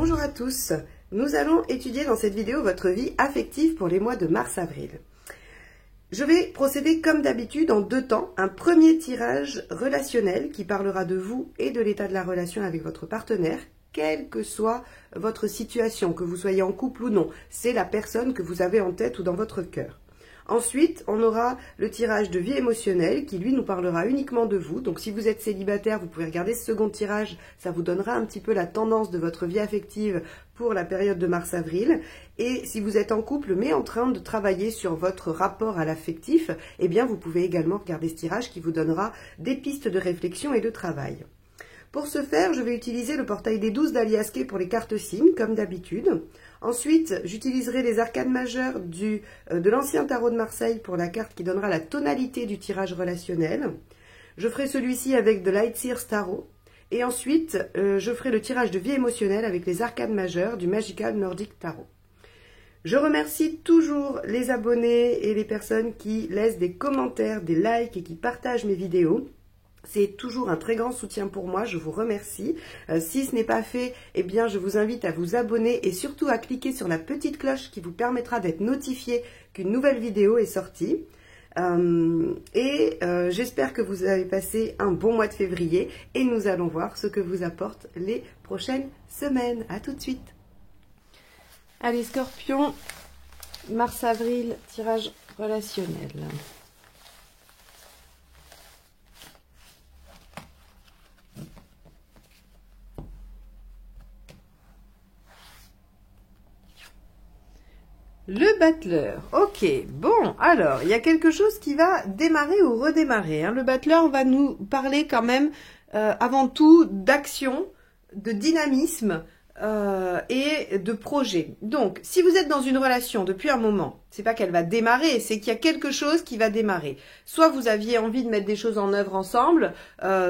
bonjour à tous. Nous allons étudier dans cette vidéo votre vie affective pour les mois de mars-avril. Je vais procéder comme d'habitude en deux temps. Un premier tirage relationnel qui parlera de vous et de l'état de la relation avec votre partenaire, quelle que soit votre situation, que vous soyez en couple ou non. C'est la personne que vous avez en tête ou dans votre cœur. Ensuite, on aura le tirage de vie émotionnelle qui, lui, nous parlera uniquement de vous. Donc, si vous êtes célibataire, vous pouvez regarder ce second tirage. Ça vous donnera un petit peu la tendance de votre vie affective pour la période de mars-avril. Et si vous êtes en couple, mais en train de travailler sur votre rapport à l'affectif, eh bien, vous pouvez également regarder ce tirage qui vous donnera des pistes de réflexion et de travail. Pour ce faire, je vais utiliser le portail des 12 d'Aliasqué pour les cartes signes, comme d'habitude. Ensuite, j'utiliserai les arcanes majeures de l'ancien tarot de Marseille pour la carte qui donnera la tonalité du tirage relationnel. Je ferai celui-ci avec de Lightseers Tarot. Et ensuite, je ferai le tirage de vie émotionnelle avec les arcanes majeures du Magical Nordic Tarot. Je remercie toujours les abonnés et les personnes qui laissent des commentaires, des likes et qui partagent mes vidéos. C'est toujours un très grand soutien pour moi, je vous remercie. Si ce n'est pas fait, eh bien je vous invite à vous abonner et surtout à cliquer sur la petite cloche qui vous permettra d'être notifié qu'une nouvelle vidéo est sortie. J'espère que vous avez passé un bon mois de février et nous allons voir ce que vous apportent les prochaines semaines. À tout de suite. Allez, Scorpion, mars-avril, tirage relationnel. Le battleur, ok, bon, alors, il y a quelque chose qui va démarrer ou redémarrer. Hein. Le battleur va nous parler quand même, avant tout, d'action, de dynamisme et de projet. Donc, si vous êtes dans une relation depuis un moment, c'est pas qu'elle va démarrer, c'est qu'il y a quelque chose qui va démarrer. Soit vous aviez envie de mettre des choses en œuvre ensemble,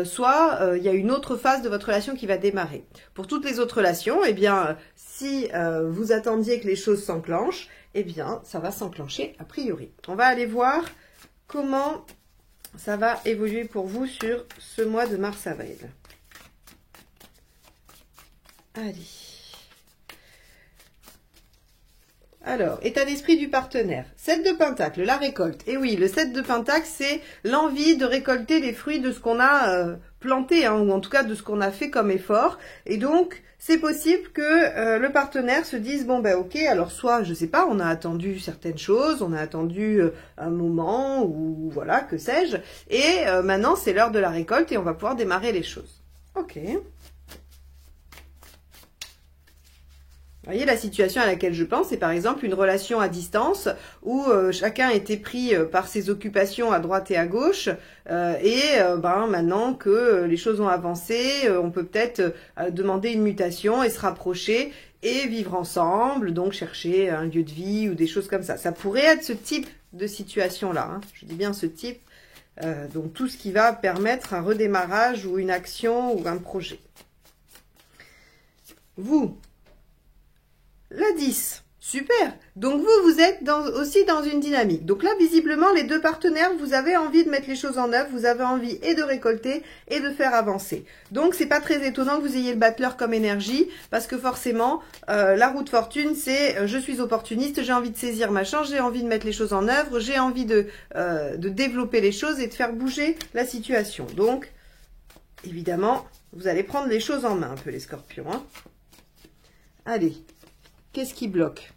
soit il y a une autre phase de votre relation qui va démarrer. Pour toutes les autres relations, eh bien, si vous attendiez que les choses s'enclenchent, eh bien, ça va s'enclencher a priori. On va aller voir comment ça va évoluer pour vous sur ce mois de mars-avril. Allez. Alors, état d'esprit du partenaire. 7 de Pentacle, la récolte. Et oui, le 7 de Pentacle, c'est l'envie de récolter les fruits de ce qu'on a planté, hein, ou en tout cas de ce qu'on a fait comme effort. Et donc, c'est possible que le partenaire se dise, bon ben ok, alors soit, je sais pas, on a attendu certaines choses, on a attendu un moment, ou voilà, que sais-je. Et maintenant, c'est l'heure de la récolte et on va pouvoir démarrer les choses. Ok. Vous voyez, la situation à laquelle je pense, c'est par exemple une relation à distance où chacun était pris par ses occupations à droite et à gauche maintenant que les choses ont avancé, on peut peut-être demander une mutation et se rapprocher et vivre ensemble, donc chercher un lieu de vie ou des choses comme ça. Ça pourrait être ce type de situation-là, hein. Je dis bien ce type, donc tout ce qui va permettre un redémarrage ou une action ou un projet. Vous, la 10, super. Donc vous êtes aussi dans une dynamique. Donc là, visiblement, les deux partenaires, vous avez envie de mettre les choses en œuvre, vous avez envie et de récolter et de faire avancer. Donc c'est pas très étonnant que vous ayez le battleur comme énergie, parce que forcément, la roue de fortune, c'est je suis opportuniste, j'ai envie de saisir ma chance, j'ai envie de mettre les choses en œuvre, j'ai envie de développer les choses et de faire bouger la situation. Donc, évidemment, vous allez prendre les choses en main un peu, les scorpions. Hein. Allez. Qu'est-ce qui bloque?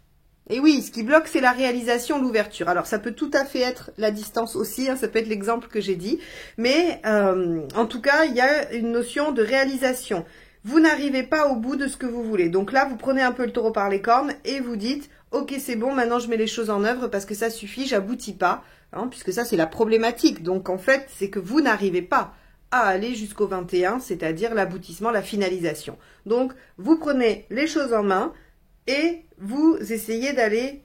Et oui, ce qui bloque, c'est la réalisation, l'ouverture. Alors, ça peut tout à fait être la distance aussi, hein, ça peut être l'exemple que j'ai dit. Mais, en tout cas, il y a une notion de réalisation. Vous n'arrivez pas au bout de ce que vous voulez. Donc là, vous prenez un peu le taureau par les cornes et vous dites, ok, c'est bon, maintenant je mets les choses en œuvre parce que ça suffit, j'aboutis pas. Hein, puisque ça, c'est la problématique. Donc, en fait, c'est que vous n'arrivez pas à aller jusqu'au 21, c'est-à-dire l'aboutissement, la finalisation. Donc, vous prenez les choses en main et vous essayez d'aller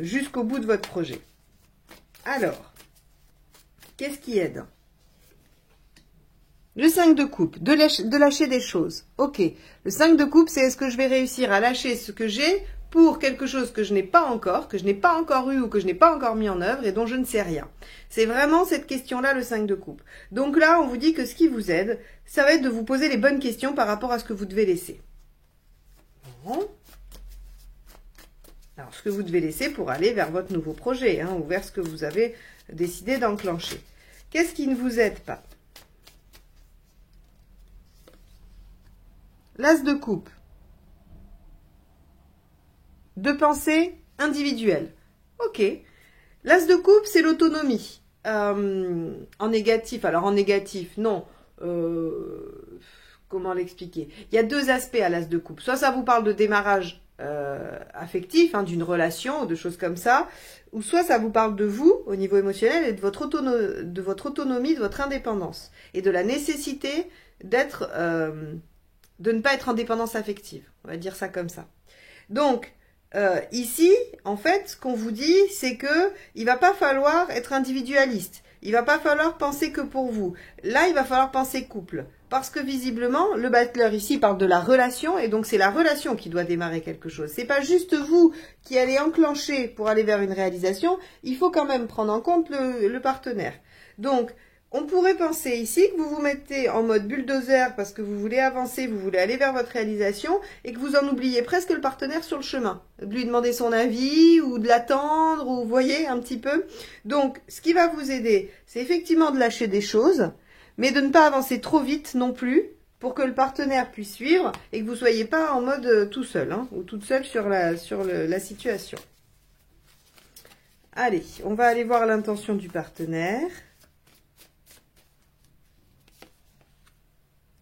jusqu'au bout de votre projet. Alors, qu'est-ce qui aide? Le 5 de coupe, de lâcher des choses. Ok, le 5 de coupe, c'est est-ce que je vais réussir à lâcher ce que j'ai pour quelque chose que je n'ai pas encore eu ou que je n'ai pas encore mis en œuvre et dont je ne sais rien. C'est vraiment cette question-là, le 5 de coupe. Donc là, on vous dit que ce qui vous aide, ça va être de vous poser les bonnes questions par rapport à ce que vous devez laisser. Alors, ce que vous devez laisser pour aller vers votre nouveau projet, hein, ou vers ce que vous avez décidé d'enclencher. Qu'est-ce qui ne vous aide pas? L'as de coupe. De pensée individuelle. Ok. L'as de coupe, c'est l'autonomie. En négatif, alors en négatif, non. Comment l'expliquer? Il y a deux aspects à l'as de coupe. Soit ça vous parle de démarrage affectif, hein, d'une relation, de choses comme ça, ou soit ça vous parle de vous, au niveau émotionnel, et de votre autonomie, de votre indépendance, et de la nécessité d'être, de ne pas être en dépendance affective. On va dire ça comme ça. Donc, ici, en fait, ce qu'on vous dit, c'est que il va pas falloir être individualiste. Il va pas falloir penser que pour vous. Là, il va falloir penser couple. Parce que visiblement, le battleur ici parle de la relation, et donc c'est la relation qui doit démarrer quelque chose. C'est pas juste vous qui allez enclencher pour aller vers une réalisation, il faut quand même prendre en compte le partenaire. Donc, on pourrait penser ici que vous vous mettez en mode bulldozer parce que vous voulez avancer, vous voulez aller vers votre réalisation et que vous en oubliez presque le partenaire sur le chemin. De lui demander son avis ou de l'attendre, ou vous voyez un petit peu. Donc, ce qui va vous aider, c'est effectivement de lâcher des choses, mais de ne pas avancer trop vite non plus pour que le partenaire puisse suivre et que vous ne soyez pas en mode tout seul, hein, ou toute seule sur la situation. Allez, on va aller voir l'intention du partenaire.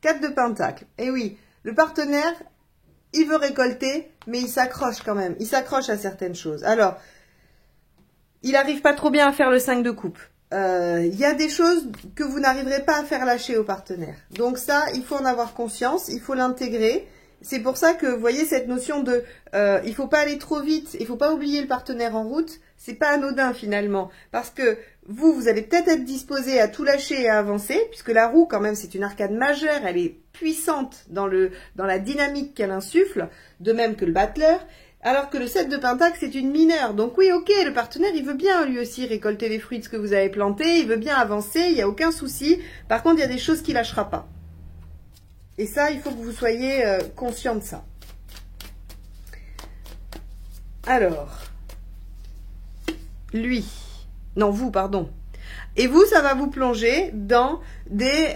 4 de Pentacle. Et oui, le partenaire, il veut récolter, mais il s'accroche quand même. Il s'accroche à certaines choses. Alors, il n'arrive pas trop bien à faire le 5 de coupe. Il y a des choses que vous n'arriverez pas à faire lâcher au partenaire. Donc ça, il faut en avoir conscience, il faut l'intégrer. C'est pour ça que, vous voyez, cette notion de il faut pas aller trop vite, il faut pas oublier le partenaire en route, c'est pas anodin finalement. Parce que vous allez peut-être être disposé à tout lâcher et à avancer, puisque la roue, quand même, c'est une arcane majeure, elle est puissante dans la dynamique qu'elle insuffle, de même que le battleur. Alors que le 7 de Pentacle, c'est une mineure. Donc oui, ok, le partenaire, il veut bien lui aussi récolter les fruits de ce que vous avez planté, il veut bien avancer, il n'y a aucun souci. Par contre, il y a des choses qu'il lâchera pas. Et ça, il faut que vous soyez conscient de ça. Alors, lui, non, vous, pardon. Et vous, ça va vous plonger dans des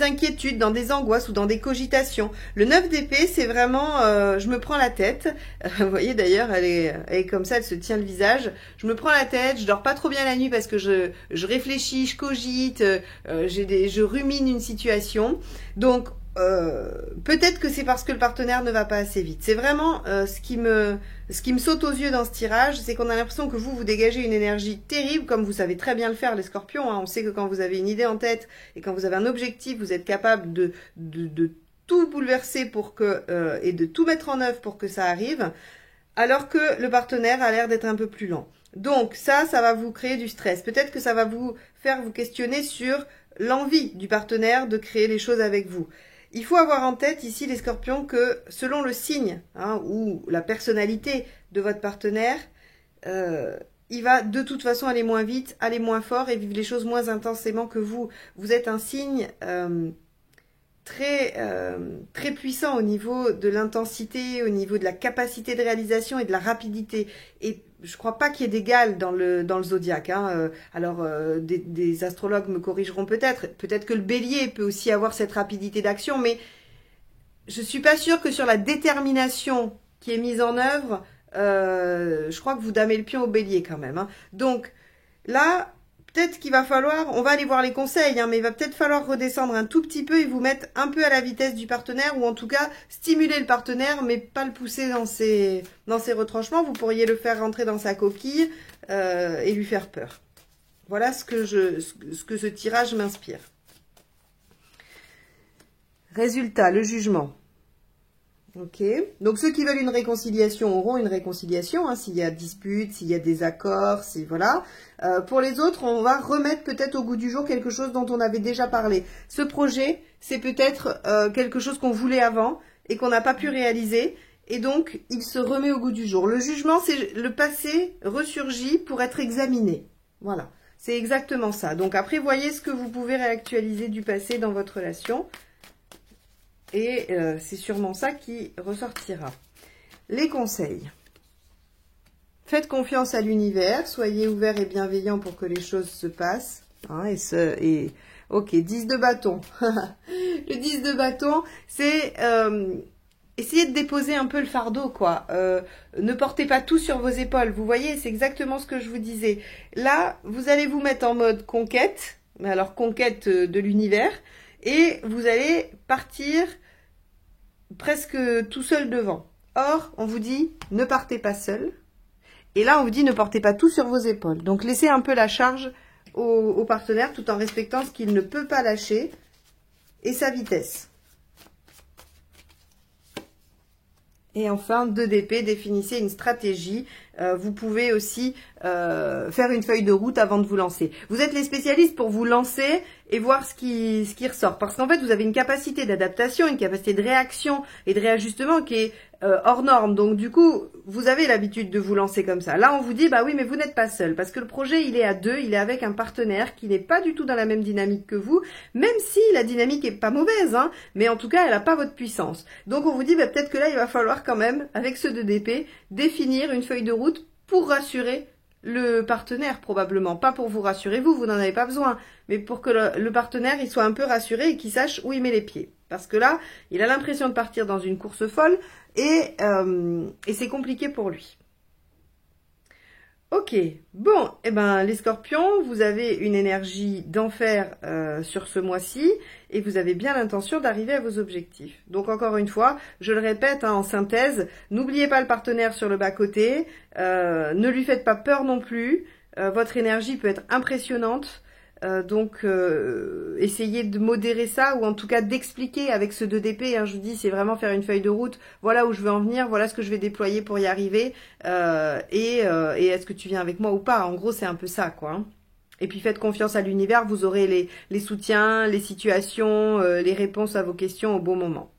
inquiétudes, dans des angoisses ou dans des cogitations. Le 9 d'épée, c'est vraiment, je me prends la tête. Vous voyez d'ailleurs, elle est comme ça, elle se tient le visage. Je me prends la tête, je dors pas trop bien la nuit parce que je réfléchis, je cogite, je rumine une situation. Donc, peut-être que c'est parce que le partenaire ne va pas assez vite. C'est vraiment ce qui me saute aux yeux dans ce tirage, c'est qu'on a l'impression que vous dégagez une énergie terrible, comme vous savez très bien le faire les scorpions, hein. On sait que quand vous avez une idée en tête et quand vous avez un objectif, vous êtes capable de tout bouleverser pour que et de tout mettre en œuvre pour que ça arrive, alors que le partenaire a l'air d'être un peu plus lent. Donc ça va vous créer du stress. Peut-être que ça va vous faire vous questionner sur l'envie du partenaire de créer les choses avec vous. Il faut avoir en tête ici, les scorpions, que selon le signe, hein, ou la personnalité de votre partenaire, il va de toute façon aller moins vite, aller moins fort et vivre les choses moins intensément que vous. Vous êtes un signe très puissant au niveau de l'intensité, au niveau de la capacité de réalisation et de la rapidité. Et je crois pas qu'il y ait d'égal dans le zodiaque. Hein. Alors, des astrologues me corrigeront peut-être. Peut-être que le bélier peut aussi avoir cette rapidité d'action, mais je suis pas sûre que sur la détermination qui est mise en œuvre, je crois que vous damez le pion au bélier quand même. Hein. Donc, là, peut-être qu'il va falloir, on va aller voir les conseils, hein, mais il va peut-être falloir redescendre un tout petit peu et vous mettre un peu à la vitesse du partenaire, ou en tout cas stimuler le partenaire, mais pas le pousser dans ses retranchements. Vous pourriez le faire rentrer dans sa coquille et lui faire peur. Voilà ce que ce tirage m'inspire. Résultat, le jugement. Ok, donc ceux qui veulent une réconciliation auront une réconciliation, hein, s'il y a dispute, s'il y a des accords, voilà. Pour les autres, on va remettre peut-être au goût du jour quelque chose dont on avait déjà parlé. Ce projet, c'est peut-être quelque chose qu'on voulait avant et qu'on n'a pas pu réaliser, et donc il se remet au goût du jour. Le jugement, c'est le passé ressurgit pour être examiné. Voilà, c'est exactement ça. Donc après, voyez ce que vous pouvez réactualiser du passé dans votre relation. Et c'est sûrement ça qui ressortira. les conseils. Faites confiance à l'univers, soyez ouverts et bienveillants pour que les choses se passent. Hein, ok, 10 de bâton. Le 10 de bâton, c'est essayez de déposer un peu le fardeau, quoi. Ne portez pas tout sur vos épaules. Vous voyez, c'est exactement ce que je vous disais. Là, vous allez vous mettre en mode conquête, mais alors conquête de l'univers, et vous allez partir presque tout seul devant. Or, on vous dit, ne partez pas seul. Et là, on vous dit, ne portez pas tout sur vos épaules. Donc, laissez un peu la charge au partenaire tout en respectant ce qu'il ne peut pas lâcher et sa vitesse. Et enfin, 2 d'épée, définissez une stratégie. Vous pouvez aussi faire une feuille de route avant de vous lancer. Vous êtes les spécialistes pour vous lancer et voir ce qui ressort. Parce qu'en fait, vous avez une capacité d'adaptation, une capacité de réaction et de réajustement qui est hors norme. Donc du coup, vous avez l'habitude de vous lancer comme ça. Là, on vous dit, bah oui, mais vous n'êtes pas seul. Parce que le projet, il est à 2, il est avec un partenaire qui n'est pas du tout dans la même dynamique que vous. Même si la dynamique est pas mauvaise, hein. Mais en tout cas, elle n'a pas votre puissance. Donc on vous dit, bah, peut-être que là, il va falloir quand même, avec ce 2 d'épée, définir une feuille de route pour rassurer le partenaire, probablement. Pas pour vous rassurer vous, vous n'en avez pas besoin, mais pour que le partenaire il soit un peu rassuré et qu'il sache où il met les pieds. Parce que là, il a l'impression de partir dans une course folle et c'est compliqué pour lui. Ok, bon, eh ben les scorpions, vous avez une énergie d'enfer sur ce mois-ci et vous avez bien l'intention d'arriver à vos objectifs. Donc encore une fois, je le répète hein, en synthèse, n'oubliez pas le partenaire sur le bas-côté, ne lui faites pas peur non plus, votre énergie peut être impressionnante, donc essayez de modérer ça ou en tout cas d'expliquer avec ce 2 d'épée, hein, je vous dis c'est vraiment faire une feuille de route, voilà où je veux en venir, voilà ce que je vais déployer pour y arriver et est-ce que tu viens avec moi ou pas, en gros c'est un peu ça quoi. Hein. Et puis faites confiance à l'univers, vous aurez les soutiens, les situations, les réponses à vos questions au bon moment.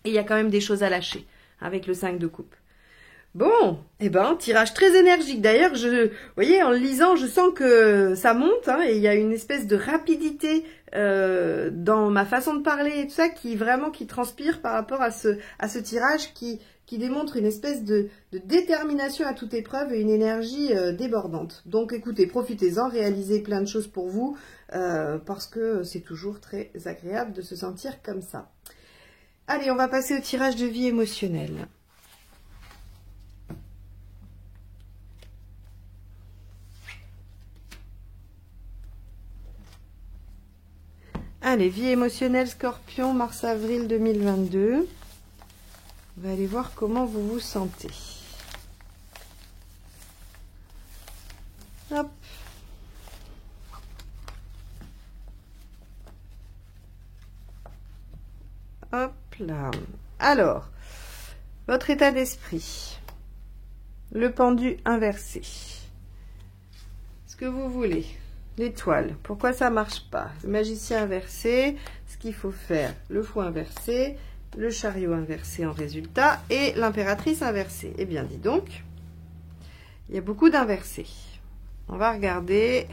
Et il y a quand même des choses à lâcher avec le 5 de coupe. Bon, eh ben, tirage très énergique. D'ailleurs, vous voyez, en le lisant, je sens que ça monte, hein, et il y a une espèce de rapidité dans ma façon de parler et tout ça qui transpire par rapport à ce tirage qui démontre une espèce de détermination à toute épreuve et une énergie débordante. Donc, écoutez, profitez-en, réalisez plein de choses pour vous parce que c'est toujours très agréable de se sentir comme ça. Allez, on va passer au tirage de vie émotionnelle. Allez, vie émotionnelle Scorpion, mars-avril 2022. On va aller voir comment vous vous sentez. Hop. Hop là. Alors, votre état d'esprit. Le pendu inversé. Ce que vous voulez. L'étoile, pourquoi ça marche pas? Le magicien inversé, ce qu'il faut faire, le fou inversé, le chariot inversé en résultat et l'impératrice inversée. Eh bien, dis donc, il y a beaucoup d'inversés. On va regarder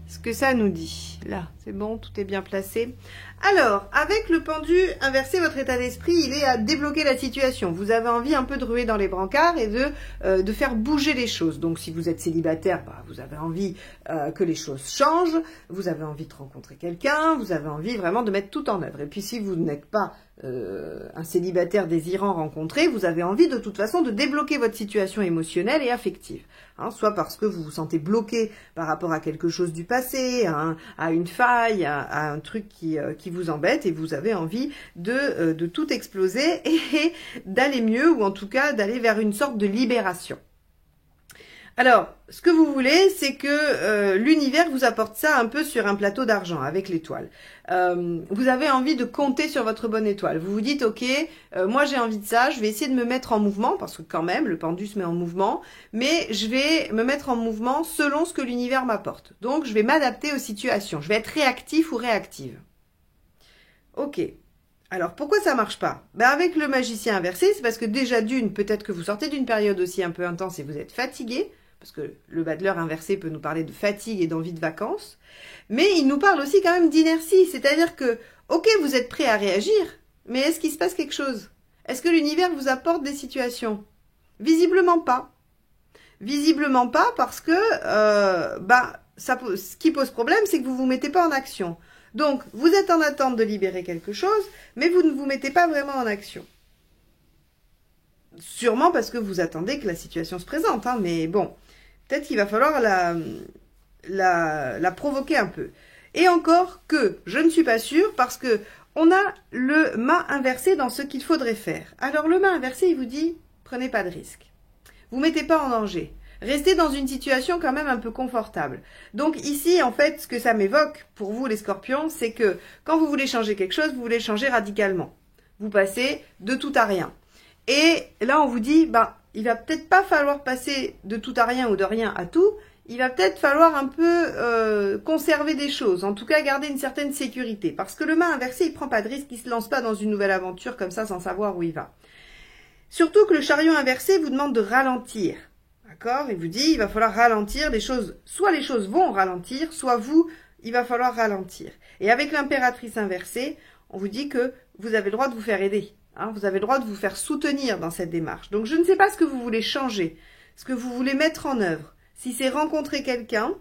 ce que ça nous dit. Là, c'est bon, tout est bien placé. Alors, avec le pendu inversé, votre état d'esprit, il est à débloquer la situation. Vous avez envie un peu de ruer dans les brancards et de faire bouger les choses. Donc, si vous êtes célibataire, bah, vous avez envie que les choses changent. Vous avez envie de rencontrer quelqu'un. Vous avez envie vraiment de mettre tout en œuvre. Et puis, si vous n'êtes pas un célibataire désirant rencontrer, vous avez envie de toute façon de débloquer votre situation émotionnelle et affective. Hein, soit parce que vous vous sentez bloqué par rapport à quelque chose du passé, à une faille, à un truc qui vous embête et vous avez envie de tout exploser et d'aller mieux ou en tout cas d'aller vers une sorte de libération. Alors, ce que vous voulez, c'est que l'univers vous apporte ça un peu sur un plateau d'argent avec l'étoile. Vous avez envie de compter sur votre bonne étoile. Vous vous dites, ok, moi j'ai envie de ça, je vais essayer de me mettre en mouvement, parce que quand même, le pendu se met en mouvement, mais je vais me mettre en mouvement selon ce que l'univers m'apporte. Donc, je vais m'adapter aux situations. Je vais être réactif ou réactive. Ok. Alors, pourquoi ça marche pas? Ben, avec le magicien inversé, c'est parce que déjà d'une, peut-être que vous sortez d'une période aussi un peu intense et vous êtes fatigué, parce que le battler inversé peut nous parler de fatigue et d'envie de vacances, mais il nous parle aussi quand même d'inertie, c'est-à-dire que, ok, vous êtes prêt à réagir, mais est-ce qu'il se passe quelque chose? Est-ce que l'univers vous apporte des situations? Visiblement pas. Visiblement pas parce que ce qui pose problème, c'est que vous ne vous mettez pas en action. Donc, vous êtes en attente de libérer quelque chose, mais vous ne vous mettez pas vraiment en action. Sûrement parce que vous attendez que la situation se présente, hein, mais bon, peut-être qu'il va falloir la provoquer un peu. Et encore que, je ne suis pas sûre, parce que on a le mât inversé dans ce qu'il faudrait faire. Alors le mât inversé, il vous dit, prenez pas de risque. Vous mettez pas en danger. Restez dans une situation quand même un peu confortable. Donc ici, en fait, ce que ça m'évoque pour vous les scorpions, c'est que quand vous voulez changer quelque chose, vous voulez changer radicalement. Vous passez de tout à rien. Et là, on vous dit, il va peut-être pas falloir passer de tout à rien ou de rien à tout. Il va peut-être falloir un peu conserver des choses, en tout cas garder une certaine sécurité. Parce que le mât inversé, il prend pas de risque, il se lance pas dans une nouvelle aventure comme ça sans savoir où il va. Surtout que le chariot inversé vous demande de ralentir. D'accord? Il vous dit, il va falloir ralentir les choses. Soit les choses vont ralentir, soit vous, il va falloir ralentir. Et avec l'impératrice inversée, on vous dit que vous avez le droit de vous faire aider. Hein, vous avez le droit de vous faire soutenir dans cette démarche. Donc je ne sais pas ce que vous voulez changer, ce que vous voulez mettre en œuvre. Si c'est rencontrer quelqu'un,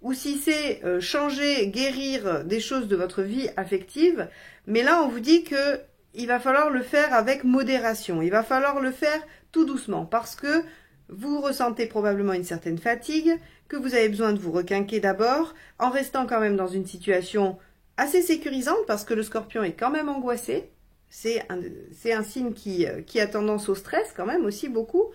ou si c'est changer, guérir des choses de votre vie affective, mais là on vous dit que il va falloir le faire avec modération, il va falloir le faire tout doucement, parce que vous ressentez probablement une certaine fatigue, que vous avez besoin de vous requinquer d'abord, en restant quand même dans une situation assez sécurisante, parce que le scorpion est quand même angoissé, c'est un signe qui a tendance au stress quand même aussi beaucoup,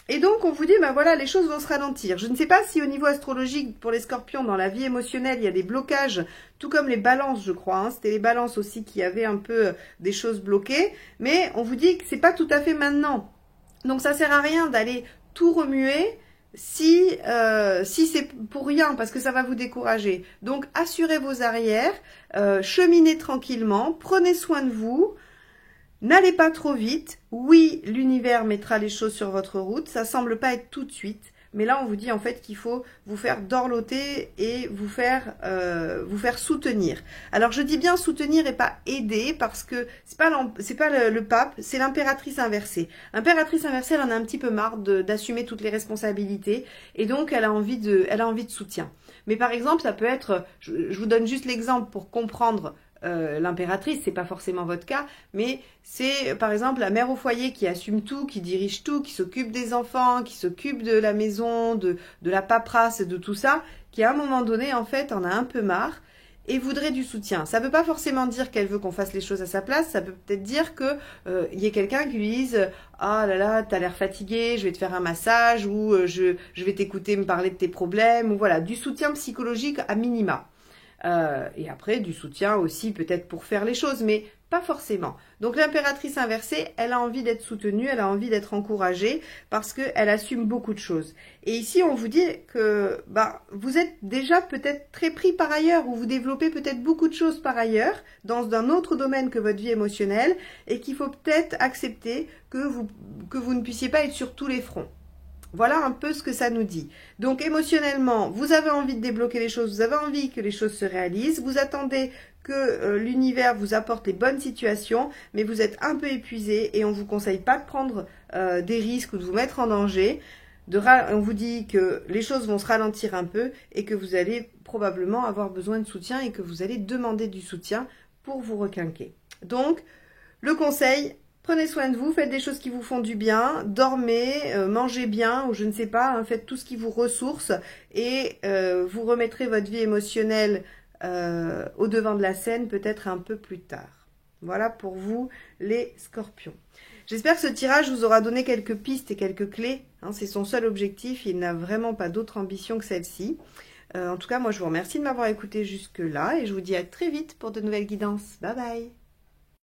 et donc, on vous dit, voilà, les choses vont se ralentir. Je ne sais pas si au niveau astrologique, pour les scorpions, dans la vie émotionnelle, il y a des blocages, tout comme les balances, je crois. Hein. C'était les balances aussi qui avaient un peu des choses bloquées. Mais on vous dit que c'est pas tout à fait maintenant. Donc, ça sert à rien d'aller tout remuer si c'est pour rien, parce que ça va vous décourager. Donc, assurez vos arrières, cheminez tranquillement, prenez soin de vous. N'allez pas trop vite. Oui, l'univers mettra les choses sur votre route. Ça semble pas être tout de suite. Mais là, on vous dit en fait qu'il faut vous faire dorloter et vous faire soutenir. Alors, je dis bien soutenir et pas aider parce que c'est pas le pape, c'est l'impératrice inversée. L'impératrice inversée, elle en a un petit peu marre d'assumer toutes les responsabilités et donc elle a envie de soutien. Mais par exemple, ça peut être, je vous donne juste l'exemple pour comprendre. L'impératrice, c'est pas forcément votre cas, mais c'est par exemple la mère au foyer qui assume tout, qui dirige tout, qui s'occupe des enfants, qui s'occupe de la maison, de la paperasse et de tout ça, qui à un moment donné en fait en a un peu marre et voudrait du soutien. Ça veut pas forcément dire qu'elle veut qu'on fasse les choses à sa place, ça peut peut-être dire que y ait quelqu'un qui lui dise « Ah là là, t'as l'air fatigué, je vais te faire un massage » ou « je vais t'écouter me parler de tes problèmes » ou voilà, du soutien psychologique à minima. Et après, du soutien aussi peut-être pour faire les choses, mais pas forcément. Donc l'impératrice inversée, elle a envie d'être soutenue, elle a envie d'être encouragée parce qu'elle assume beaucoup de choses. Et ici, on vous dit que vous êtes déjà peut-être très pris par ailleurs ou vous développez peut-être beaucoup de choses par ailleurs dans un autre domaine que votre vie émotionnelle et qu'il faut peut-être accepter que vous ne puissiez pas être sur tous les fronts. Voilà un peu ce que ça nous dit. Donc émotionnellement, vous avez envie de débloquer les choses, vous avez envie que les choses se réalisent, vous attendez que l'univers vous apporte les bonnes situations, mais vous êtes un peu épuisé et on ne vous conseille pas de prendre des risques ou de vous mettre en danger. On vous dit que les choses vont se ralentir un peu et que vous allez probablement avoir besoin de soutien et que vous allez demander du soutien pour vous requinquer. Donc, le conseil... Prenez soin de vous, faites des choses qui vous font du bien, dormez, mangez bien ou je ne sais pas, hein, faites tout ce qui vous ressource et vous remettrez votre vie émotionnelle au devant de la scène peut-être un peu plus tard. Voilà pour vous les scorpions. J'espère que ce tirage vous aura donné quelques pistes et quelques clés. Hein, c'est son seul objectif, il n'a vraiment pas d'autre ambition que celle-ci. En tout cas, moi je vous remercie de m'avoir écouté jusque-là et je vous dis à très vite pour de nouvelles guidances. Bye bye!